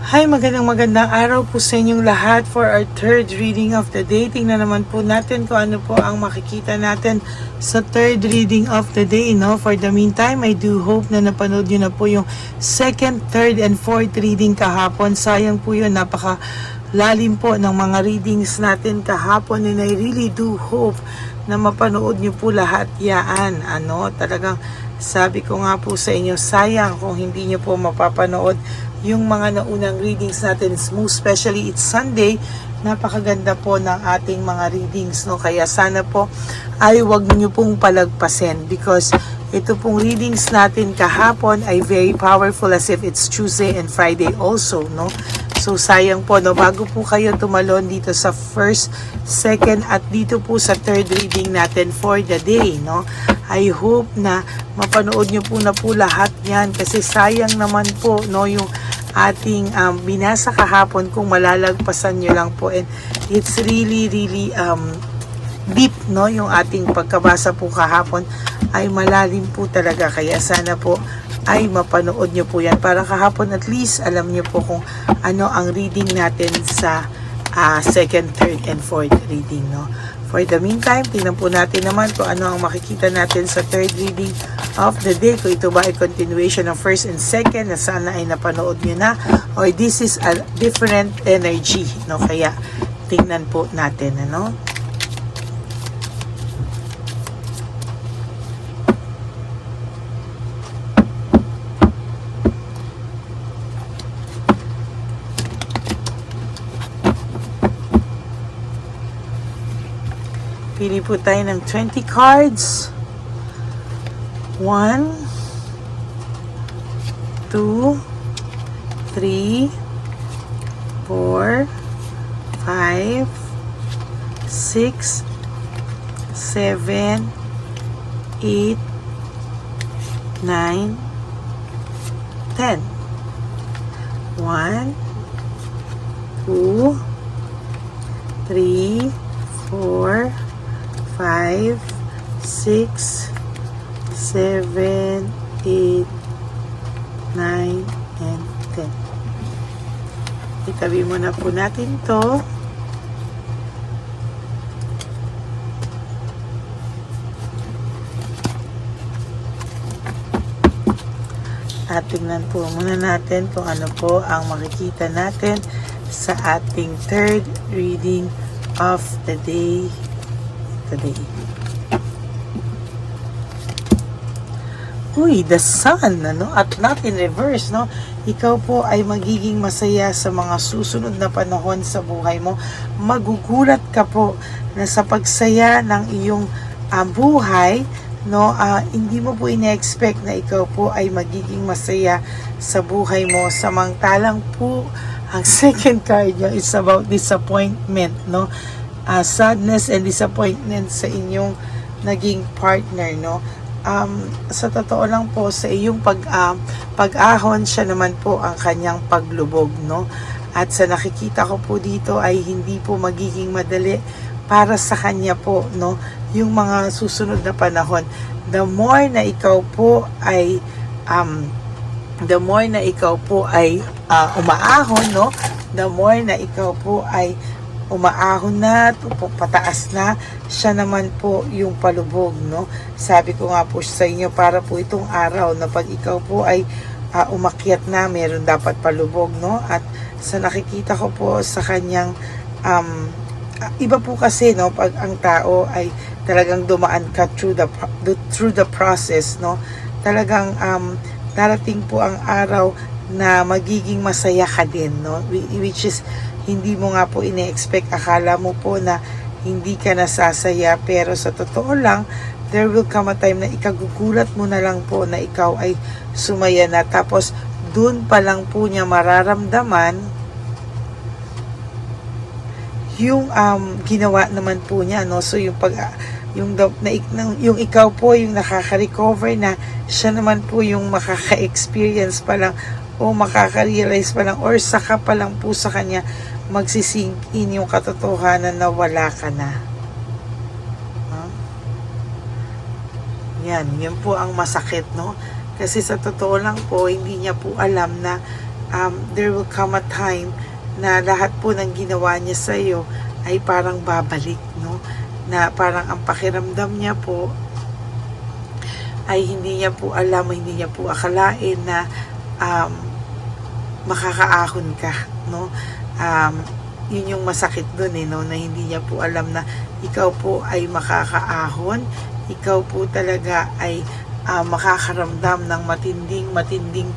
Hi, magandang araw po sa inyong lahat for our third reading of the day. Tingnan naman po natin kung ano po ang makikita natin sa third reading of the day. No? For the meantime, I do hope na napanood nyo na po yung second, third, and fourth reading kahapon. Sayang po yun, napakalalim po ng mga readings natin kahapon, and I really do hope na mapanood nyo po lahat yan. Talagang sabi ko nga po sa inyo, sayang kung hindi nyo po mapapanood yung mga naunang readings natin, most especially it's Sunday. Napakaganda po ng ating mga readings, no? Kaya sana po ay wag niyo pong palagpasin, because ito pong readings natin kahapon ay very powerful, as if it's Tuesday and Friday also, no? So sayang po, no, bago po kayo tumalon dito sa first, second at dito po sa third reading natin for the day, no? I hope na mapanood nyo po na po lahat yan, kasi sayang naman po, no, yung ating binasa kahapon kung malalagpasan nyo lang po, and it's really deep, no, yung ating pagkabasa po kahapon ay malalim po talaga, kaya sana po ay mapanood nyo po yan para kahapon at least alam nyo po kung ano ang reading natin sa second, third, and fourth reading, no. For the meantime, tingnan po natin naman kung ano ang makikita natin sa third reading of the day. Kung ito ba ay continuation ng first and second na sana ay napanood nyo na, or this is a different energy, no? Kaya tingnan po natin, ano? Pili po tayo ng 20 cards. 1, 2, 3, 4, 5, 6, 7, 8, 9, 10. 1, 2, 3, 4, 5, 6, 7, 8, 9, and 10. Itabi muna po natin to. At tingnan po muna natin kung ano po ang makikita natin sa ating third reading of the day today. Uy, the sun, at not in reverse, no? Ikaw po ay magiging masaya sa mga susunod na panahon sa buhay mo. Magugulat ka po na sa pagsaya ng iyong buhay, no, hindi mo po ina-expect na ikaw po ay magiging masaya sa buhay mo. Samantalang po, ang second card nyo is about disappointment, no? Sadness and disappointment sa inyong naging partner, no? Sa totoo lang po, sa iyong pag-ahon, siya naman po ang kanyang paglubog, no? At sa nakikita ko po dito ay hindi po magiging madali para sa kanya po, no? Yung mga susunod na panahon. The more na ikaw po ay umaahon, no? The more na ikaw po ay umaahon na, pataas na, siya naman po yung palubog, no? Sabi ko nga po sa inyo, para po itong araw na pag ikaw po ay umakyat na, meron dapat palubog, no? At sa nakikita ko po sa kanyang iba po kasi, no, pag ang tao ay talagang dumaan ka through the process, no? Talagang darating po ang araw na magiging masaya ka din, no? Which is hindi mo nga po ine-expect. Akala mo po na hindi ka nasasaya, pero sa totoo lang, there will come a time na ikagugulat mo na lang po na ikaw ay sumaya na. Tapos, dun pa lang po niya mararamdaman yung ginawa naman po niya, no? So, yung ikaw po yung nakaka-recover na, siya naman po yung makaka-experience pa lang o makaka-realize pa lang, or saka pa lang po sa kanya magsisink in yung katotohanan na wala ka na. Yan po ang masakit, no? Kasi sa totoo lang po, hindi niya po alam na there will come a time na lahat po ng ginawa niya sa iyo ay parang babalik, no? Na parang ang pakiramdam niya po ay hindi niya po alam, hindi niya po akalain na makakaahon ka, no? Yun yung masakit dun no? Na hindi niya po alam na ikaw po ay makakaahon, ikaw po talaga ay makakaramdam ng matinding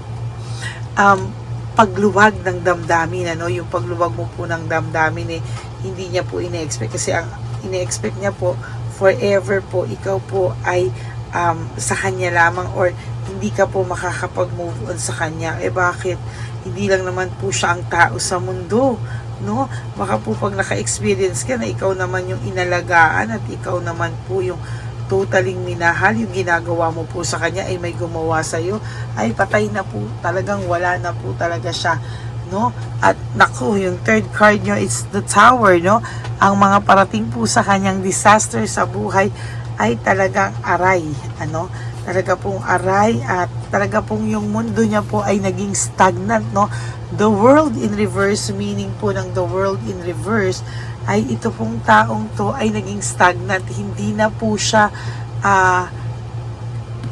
pagluwag ng damdamin, yung pagluwag mo po ng damdamin hindi niya po ine-expect, kasi ang ine-expect niya po forever po ikaw po ay sa kanya lamang, or hindi ka po makakapag-move on sa kanya. Bakit? Hindi lang naman po siya ang tao sa mundo, no? Baka po pag naka-experience ka na ikaw naman yung inalagaan at ikaw naman po yung totaling minahal, yung ginagawa mo po sa kanya ay may gumawa sa iyo, ay patay na po, talagang wala na po talaga siya, no? At naku, yung third card nyo is the Tower, no? Ang mga parating po sa kanyang disaster sa buhay ay talagang aray, talaga pong aray, at talaga pong yung mundo niya po ay naging stagnant, no? The world in reverse, meaning po ng the world in reverse ay ito pong taong to ay naging stagnant, hindi na po siya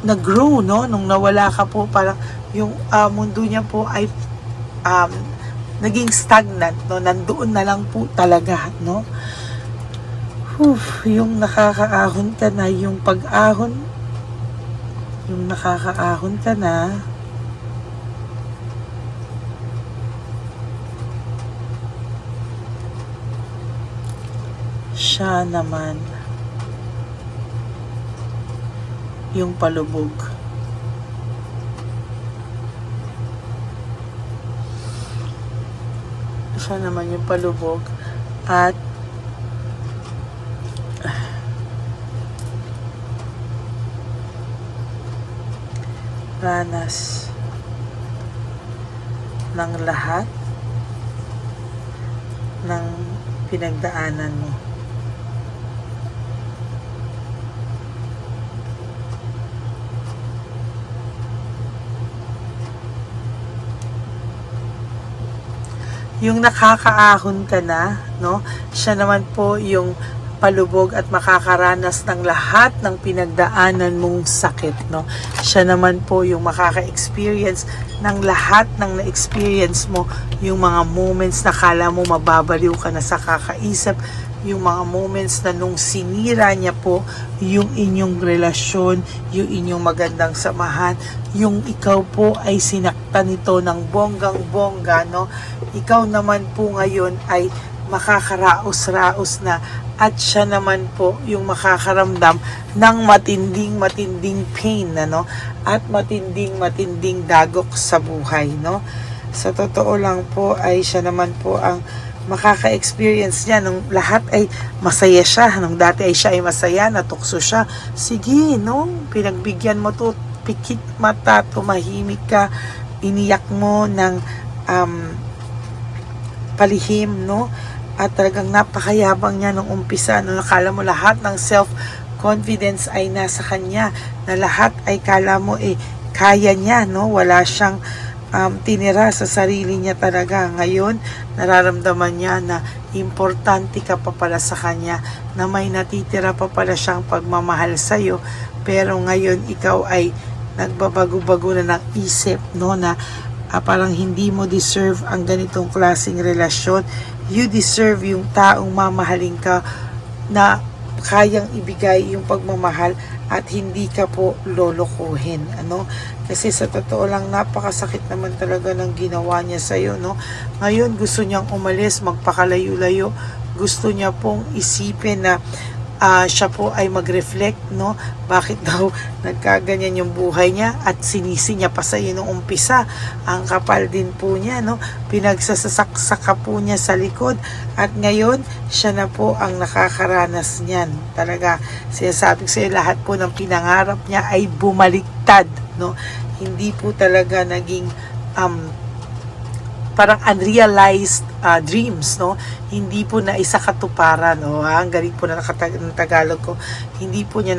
nag-grow, no? Nung nawala ka po, parang yung mundo niya po ay naging stagnant, no? Nandoon na lang po talaga, no? Yung nakakaahon ka na, yung pag-ahon, yung nakakaahon ka na, siya naman yung palubog. Siya naman yung palubog, at ranas ng lahat ng pinagdaanan mo. Yung nakakaahon ka na, no? Siya naman po yung palubog at makakaranas ng lahat ng pinagdaanan mong sakit, no? Siya naman po yung makaka-experience ng lahat ng na-experience mo, yung mga moments na kala mo mababaliw ka na sa kakaisip, yung mga moments na nung sinira niya po yung inyong relasyon, yung inyong magandang samahan, yung ikaw po ay sinaktan nito ng bonggang-bongga, no? Ikaw naman po ngayon ay makakaraos-raos na, at siya naman po yung makakaramdam ng matinding pain, at matinding dagok sa buhay, no? Sa totoo lang po ay siya naman po ang makaka-experience niya nung lahat ay masaya siya, nung dati ay siya ay masaya, natukso siya, sige, no? Pinagbigyan mo to, pikit mata, tumahimik ka, iniyak mo ng palihim, no? At talagang napakayabang niya nung umpisa, no? Nakala mo lahat ng self-confidence ay nasa kanya, na lahat ay kala mo kaya niya, no? Wala siyang tinira sa sarili niya talaga. Ngayon, nararamdaman niya na importante ka pa pala sa kanya, na may natitira pa pala siyang pagmamahal sa'yo, pero ngayon ikaw ay nagbabago-bago na ng isip, no? Na parang hindi mo deserve ang ganitong klaseng relasyon. You deserve yung taong mamahalin ka, na kayang ibigay yung pagmamahal at hindi ka po lolokohin, kasi sa totoo lang napakasakit naman talaga ng ginawa niya sa iyo, no? Ngayon gusto niyang umalis, magpakalayo-layo, gusto niya pong isipin na siya po ay mag-reflect, no? Bakit daw nagkaganyan yung buhay niya, at sinisi niya pa sa iyo nung umpisa. Ang kapal din po niya, no? Pinagsasaka po niya sa likod, at ngayon siya na po ang nakakaranas niyan. Talaga, sinasabi ko sa iyo, lahat po ng pinangarap niya ay bumaliktad, no? Hindi po talaga naging parang unrealized dreams, no? Hindi po na isa katuparan, no? Ang galing po na ng Tagalog ko. Hindi po niya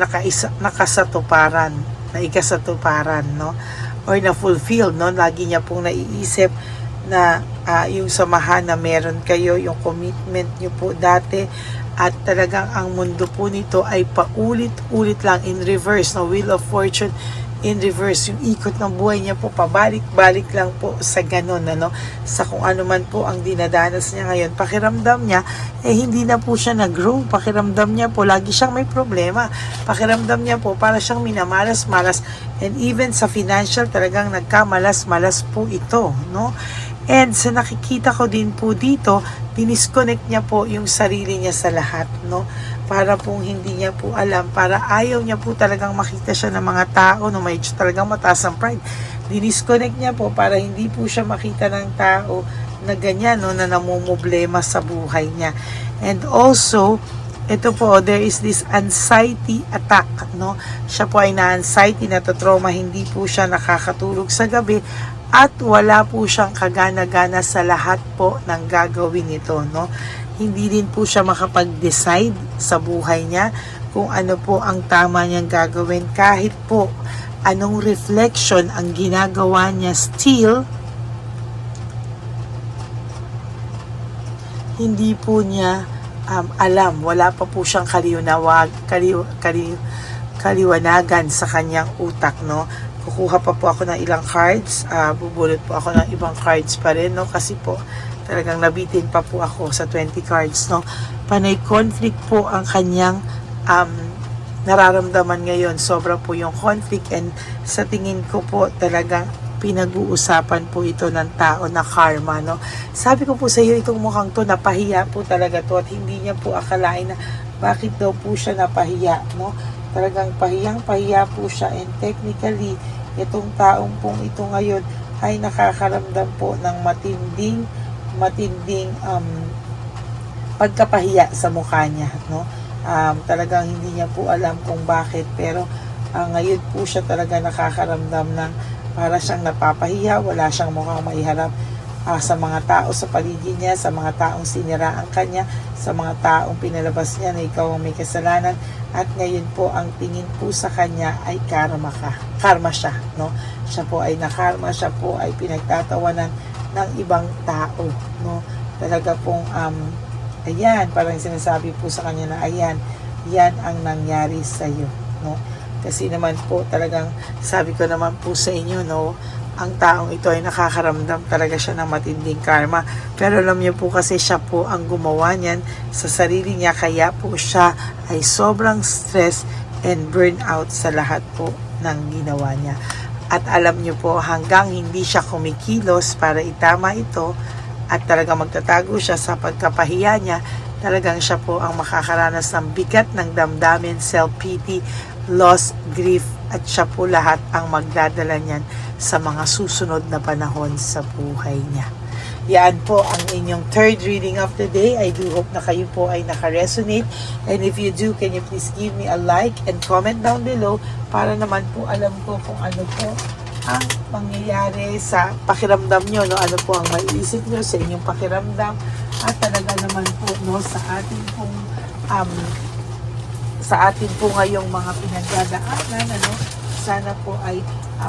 nakasatuparan, na ikasatuparan, no? Or na fulfill, no? Lagi niya pong naiisip na yung samahan na meron kayo, yung commitment nyo po dati, at talagang ang mundo po nito ay paulit-ulit lang in reverse, no? Wheel of Fortune in reverse, yung ikot ng buhay niya po pabalik-balik lang po sa ganun, ano, sa kung ano man po ang dinadanas niya ngayon. Pakiramdam niya hindi na po siya nag-grow, pakiramdam niya po lagi siyang may problema, pakiramdam niya po para siyang minamalas-malas, and even sa financial talagang nagkamalas-malas po ito, no? And sa nakikita ko din po dito, dinisconnect niya po yung sarili niya sa lahat, no? Para pong hindi niya po alam, para ayaw niya po talagang makita siya ng mga tao, no? May talagang mataas ang pride. Dinisconnect niya po para hindi po siya makita ng tao na ganyan, no? Na namumblema sa buhay niya. And also, ito po, there is this anxiety attack, no? Siya po ay na-anxiety, na-trauma, hindi po siya nakakatulog sa gabi, at wala po siyang kagana-gana sa lahat po ng gagawin nito, no? Hindi din po siya makapag-decide sa buhay niya kung ano po ang tama niyang gagawin, kahit po anong reflection ang ginagawa niya, still hindi po niya alam, wala pa po siyang kaliwanagan sa kanyang utak, no? Kukuha pa po ako ng ilang cards, bubulot po ako ng ibang cards pa rin, no? Kasi po talagang nabitin pa po ako sa 20 cards, no? Panay conflict po ang kanyang nararamdaman ngayon. Sobra po yung conflict, and sa tingin ko po talagang pinag-uusapan po ito ng tao na karma, no? Sabi ko po sa iyo, itong mukhang to, napahiya po talaga to, at hindi niya po akalain na bakit daw po siya napahiya, no? Talagang pahiyang-pahiya po siya, and technically, itong taong pong ito ngayon ay nakakaramdam po ng matinding pagkapahiya sa mukha niya, no? Talagang hindi niya po alam kung bakit, pero ngayon po siya talaga nakakaramdam ng para siyang napapahiya, wala siyang mukhang maiharap sa mga tao sa paligid niya, sa mga taong siniraan kanya, sa mga taong pinalabas niya na ikaw ang may kasalanan, at ngayon po ang tingin po sa kanya ay karma siya, no? Siya po ay nakarma, siya po ay pinagtatawanan ng ibang tao, no? Talaga pong ayan, parang sinasabi po sa kanya na ayan, yan ang nangyari sa iyo, no? Kasi naman po talagang sabi ko naman po sa inyo, no, ang taong ito ay nakakaramdam talaga siya ng matinding karma. Pero alam niyo po kasi siya po ang gumawa niyan sa sarili niya, kaya po siya ay sobrang stress and burnout sa lahat po ng ginawa niya. At alam niyo po, hanggang hindi siya kumikilos para itama ito at talaga magtatago siya sa pagkapahiya niya, talagang siya po ang makakaranas ng bigat ng damdamin, self-pity, loss, grief, at siya po lahat ang magdadala niyan sa mga susunod na panahon sa buhay niya. Yan po ang inyong third reading of the day. I do hope na kayo po ay naka-resonate. And if you do, can you please give me a like and comment down below para naman po alam ko kung ano po ang mangyayari sa pakiramdam nyo, no? Ano po ang maiisip nyo sa inyong pakiramdam, at talaga naman po, no, sa atin po ngayong mga pinagdadaanan, ano, sana po ay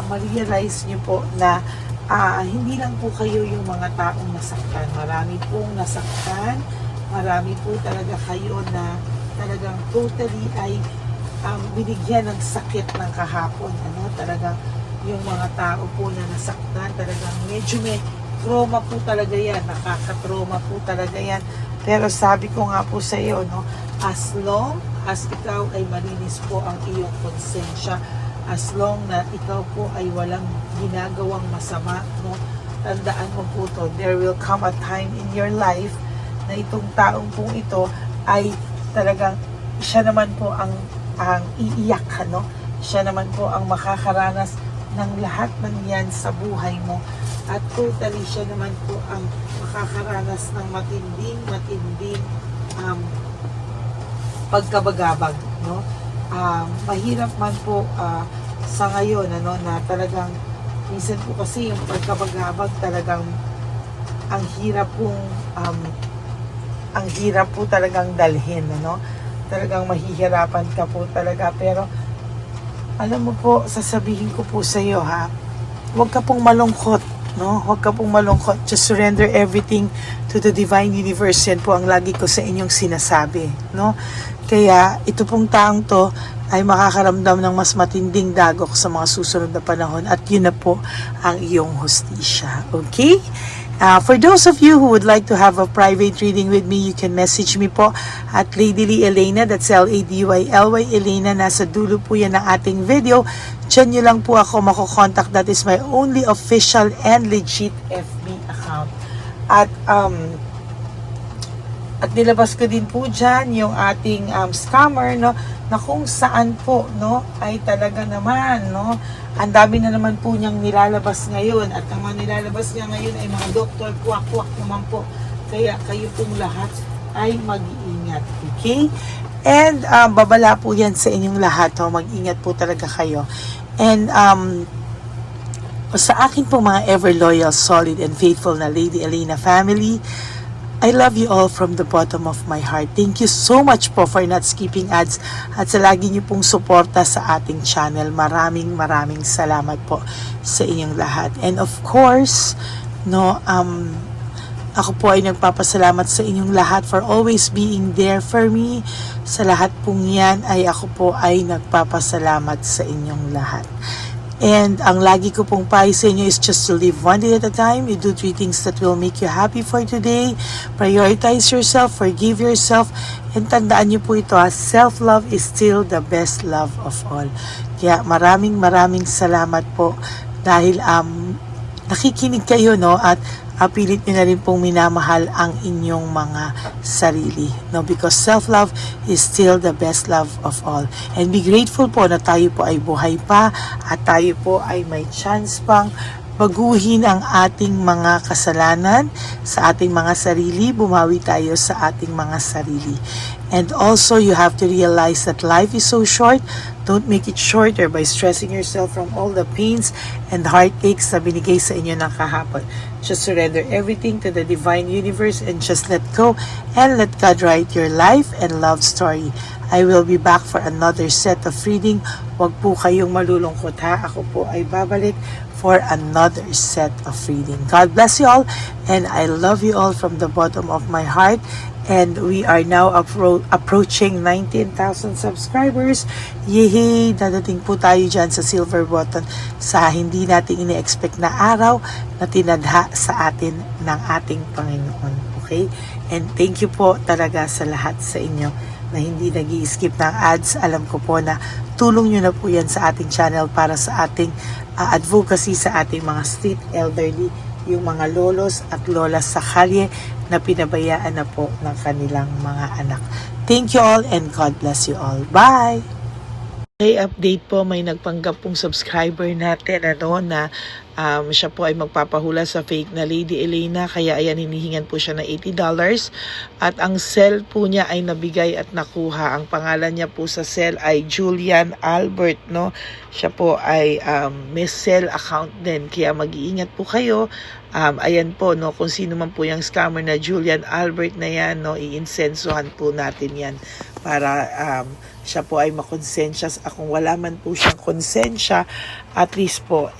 ma-realize nyo po na hindi lang po kayo yung mga taong nasaktan. Marami pong nasaktan, marami po talaga kayo na talagang totally ay binigyan ng sakit ng kahapon, ano, talagang yung mga tao po na nasaktan, talagang medyo may trauma po talaga yan, nakaka-trauma po talaga yan. Pero sabi ko nga po sa iyo, no, as long as ikaw ay malinis po ang iyong konsensya, as long na ikaw po ay walang ginagawang masama, no, tandaan mo po to, there will come a time in your life na itong taong pong ito ay talagang siya naman po ang iiyak, no? Siya naman po ang makakaranas ng lahat ng yan sa buhay mo, at totally siya naman po ang makakaranas ng matinding pagkabagabag, no? Mahirap man po sa ngayon, ano, na talagang minsan po kasi yung pagkabagabag talagang ang hirap po talagang dalhin, ano? Talagang mahihirapan ka po talaga, pero alam mo po, sasabihin ko po sa iyo, ha, huwag ka pong malungkot, no? Huwag ka pong malungkot. Just surrender everything to the divine universe. Yan po ang lagi ko sa inyong sinasabi, no? Kaya ito pong taong to ay makakaramdam ng mas matinding dagok sa mga susunod na panahon at yun na po ang iyong hustisya. Okay? For those of you who would like to have a private reading with me, you can message me po at Lady Lee Elena, that's Ladyly Elena, nasa dulo po yan ng ating video. Diyan nyo lang po ako makokontakt. That is my only official and legit FB account. At nilabas ko din po dyan yung ating scammer, no, na kung saan po, no, ay talaga naman, no, ang dami na naman po niyang nilalabas ngayon. At ang mga nilalabas niya ngayon ay mga doktor, kwak-kwak naman po. Kaya kayo pong lahat ay mag-iingat, okay? And babala po yan sa inyong lahat, no? Mag-ingat po talaga kayo. And sa akin po mga ever loyal, solid, and faithful na Lady Elena family, I love you all from the bottom of my heart. Thank you so much po for not skipping ads at sa lagi niyo pong suporta sa ating channel. Maraming salamat po sa inyong lahat. And of course, no, ako po ay nagpapasalamat sa inyong lahat for always being there for me. Sa lahat pong yan ay ako po ay nagpapasalamat sa inyong lahat. And ang lagi ko pong payo sa inyo is just to live one day at a time. You do 3 things that will make you happy for today. Prioritize yourself, forgive yourself, and tandaan niyo po ito, self-love is still the best love of all. Kaya maraming salamat po dahil nakikinig kayo, no, at pilit nyo na rin pong minamahal ang inyong mga sarili, no, because self-love is still the best love of all. And be grateful po na tayo po ay buhay pa at tayo po ay may chance pang baguhin ang ating mga kasalanan sa ating mga sarili, bumawi tayo sa ating mga sarili. And also, you have to realize that life is so short. Don't make it shorter by stressing yourself from all the pains and heartaches na binigay sa inyo ng kahapon. Just surrender everything to the divine universe and just let go and let God write your life and love story. I will be back for another set of reading. Huwag po kayong malulungkot, ha. Ako po ay babalik for another set of reading. God bless you all and I love you all from the bottom of my heart. And we are now approaching 19,000 subscribers. Yehey! Dadating po tayo dyan sa silver button sa hindi natin ine-expect na araw na tinadha sa atin ng ating Panginoon. Okay? And thank you po talaga sa lahat sa inyo na hindi nag-i-skip ng ads. Alam ko po na tulong nyo na po yan sa ating channel para sa ating advocacy sa ating mga street elderly, yung mga lolos at lolas sa kalye na pinabayaan na po ng kanilang mga anak. Thank you all and God bless you all. Bye! Okay, update po, may nagpanggap pong subscriber natin na siya po ay magpapahula sa fake na Lady Elena, kaya ayan, hinihingan po siya na $80 at ang cell po niya ay nabigay at nakuha. Ang pangalan niya po sa cell ay Julian Albert, no? Siya po ay may cell account din, kaya mag-iingat po kayo. Ayan po, no, kung sino man po yung scammer na Julian Albert na yan, no, i-insensuhan po natin yan para siya po ay makonsensya. Kung wala man po siyang konsensya, at least po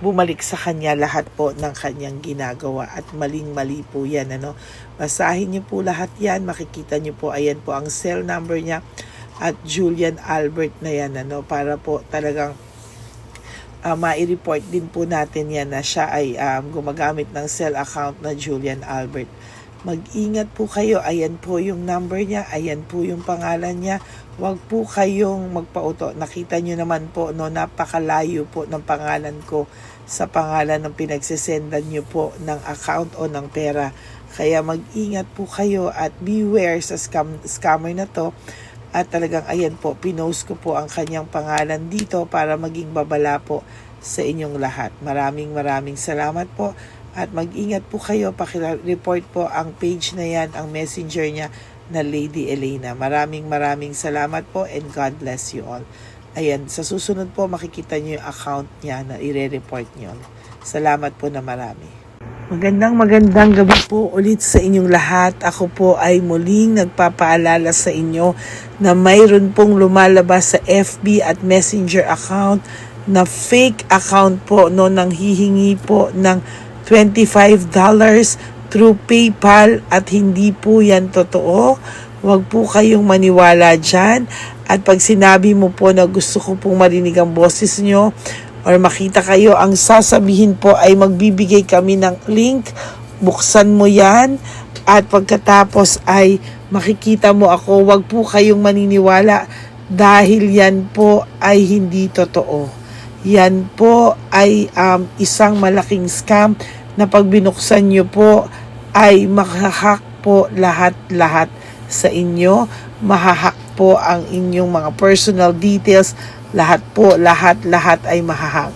bumalik sa kanya lahat po ng kanyang ginagawa at maling-mali po yan, ano. Basahin niyo po lahat yan, makikita niyo po, ayan po ang cell number niya at Julian Albert na yan, ano, para po talagang ma-report din po natin yan na siya ay gumagamit ng cell account na Julian Albert. Mag-ingat po kayo. Ayan po yung number niya. Ayan po yung pangalan niya. Huwag po kayong magpauto. Nakita nyo naman po, no, napakalayo po ng pangalan ko sa pangalan ng pinagsesendan nyo po ng account o ng pera. Kaya mag-ingat po kayo at beware sa scammer na to. At talagang ayan po, pinost ko po ang kanyang pangalan dito para maging babala po sa inyong lahat. Maraming salamat po. At mag-ingat po kayo, pakireport po ang page na yan, ang messenger niya na Lady Elena. Maraming salamat po and God bless you all. Ayan, sa susunod po makikita niyo yung account niya na ire-report niyo. Salamat po na marami. Magandang gabi po ulit sa inyong lahat. Ako po ay muling nagpapaalala sa inyo na mayroon pong lumalabas sa FB at Messenger account na fake account po, no, nang hihingi po ng $25 through PayPal at hindi po yan totoo. Huwag po kayong maniwala dyan. At pag sinabi mo po na gusto ko pong marinig ang boses nyo or makita kayo, ang sasabihin po ay magbibigay kami ng link. Buksan mo yan at pagkatapos ay makikita mo ako. Huwag po kayong maniniwala dahil yan po ay hindi totoo. Yan po ay isang malaking scam na pag binuksan nyo po ay mahahack po lahat-lahat sa inyo. Mahahack po ang inyong mga personal details. Lahat ay mahahack.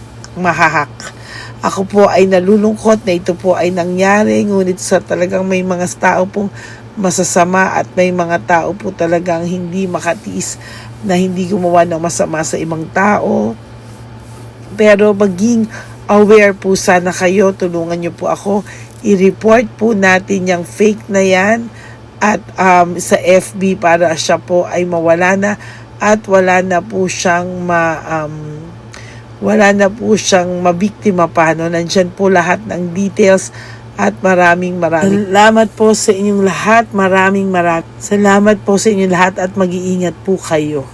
Ako po ay nalulungkot na ito po ay nangyari, ngunit sa talagang may mga tao pong masasama at may mga tao po talagang hindi makatiis na hindi gumawa ng masama sa ibang tao. Pero maging aware po sana kayo, tulungan nyo po ako, i-report po natin yung fake na yan at sa FB para siya po ay mawala na at wala na po siyang mabiktima pa, no? Nandyan po lahat ng details at maraming salamat po sa inyong lahat. Maraming salamat po sa inyong lahat at mag-iingat po kayo.